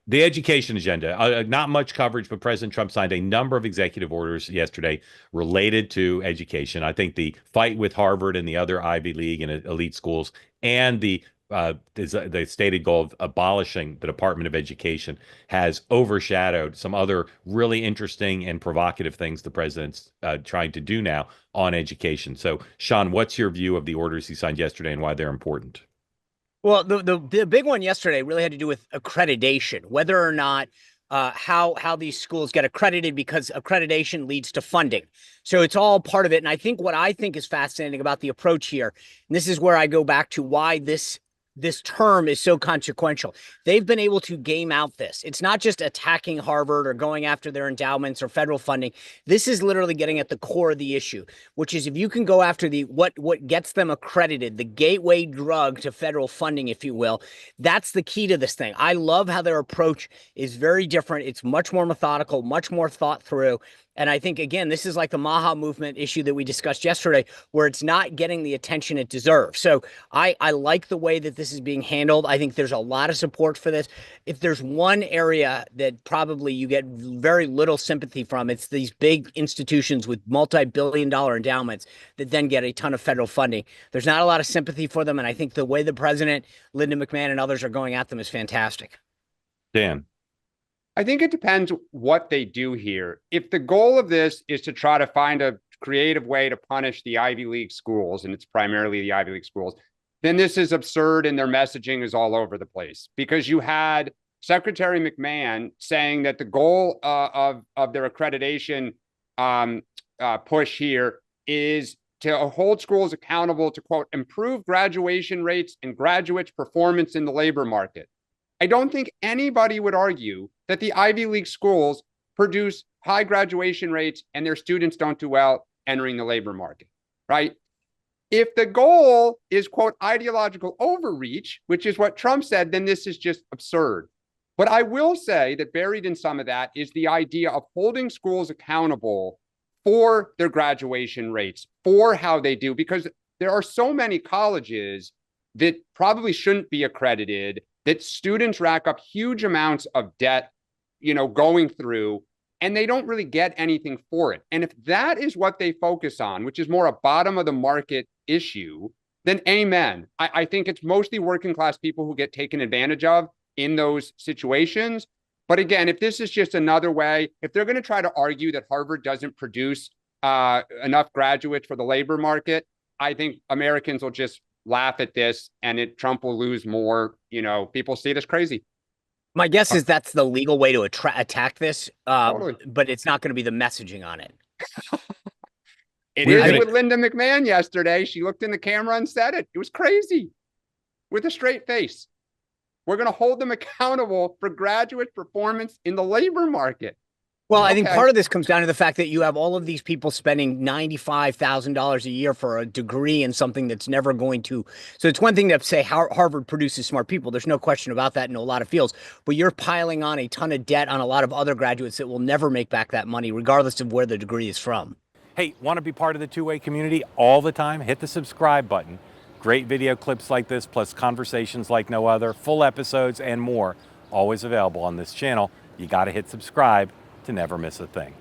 The education agenda, not much coverage, but President Trump signed a number of executive orders yesterday related to education. I think the fight with Harvard and the other Ivy League and elite schools, and the stated goal of abolishing the Department of Education has overshadowed some other really interesting and provocative things the president's trying to do now on education. So, Sean, what's your view of the orders he signed yesterday and why they're important? Well, the big one yesterday really had to do with accreditation, whether or not how these schools get accredited, because accreditation leads to funding. So it's all part of it. And I think what I think is fascinating about the approach here, and this is where I go back to why this term is so consequential. They've been able to game out this. It's not just attacking Harvard or going after their endowments or federal funding. This is literally getting at the core of the issue, which is if you can go after the what gets them accredited, the gateway drug to federal funding, if you will, that's the key to this thing. I love how their approach is very different. It's much more methodical, much more thought through. And I think, again, this is like the Maha movement issue that we discussed yesterday, where it's not getting the attention it deserves. So I like the way that this is being handled. I think there's a lot of support for this. If there's one area that probably you get very little sympathy from, it's these big institutions with multi-billion-dollar endowments that then get a ton of federal funding. There's not a lot of sympathy for them. And I think the way the president, Linda McMahon, and others are going at them is fantastic. Dan. I think it depends what they do here. If the goal of this is to try to find a creative way to punish the Ivy League schools, and it's primarily the Ivy League schools, then this is absurd and their messaging is all over the place. Because you had Secretary McMahon saying that the goal of their accreditation push here is to hold schools accountable to, quote, improve graduation rates and graduates' performance in the labor market. I don't think anybody would argue that the Ivy League schools produce high graduation rates and their students don't do well entering the labor market, right? If the goal is, quote, ideological overreach, which is what Trump said, then this is just absurd. But I will say that buried in some of that is the idea of holding schools accountable for their graduation rates, for how they do, because there are so many colleges that probably shouldn't be accredited, that students rack up huge amounts of debt, going through, and they don't really get anything for it. And if that is what they focus on, which is more a bottom of the market issue, then amen. I think it's mostly working class people who get taken advantage of in those situations. But again, if this is just another way, if they're going to try to argue that Harvard doesn't produce enough graduates for the labor market, I think Americans will just laugh at this and Trump will lose more. People see it as crazy. My guess is that's the legal way to attack this, Totally. but it's not going to be the messaging on it. It is with Linda McMahon yesterday. She looked in the camera and said it. It was crazy with a straight face. We're going to hold them accountable for graduate performance in the labor market. Well, I think part of this comes down to the fact that you have all of these people spending $95,000 a year for a degree in something that's never going to. So it's one thing to say Harvard produces smart people. There's no question about that in a lot of fields. But you're piling on a ton of debt on a lot of other graduates that will never make back that money, regardless of where the degree is from. Hey, want to be part of the two-way community all the time? Hit the subscribe button. Great video clips like this, plus conversations like no other, full episodes, and more, always available on this channel. You got to hit subscribe to never miss a thing.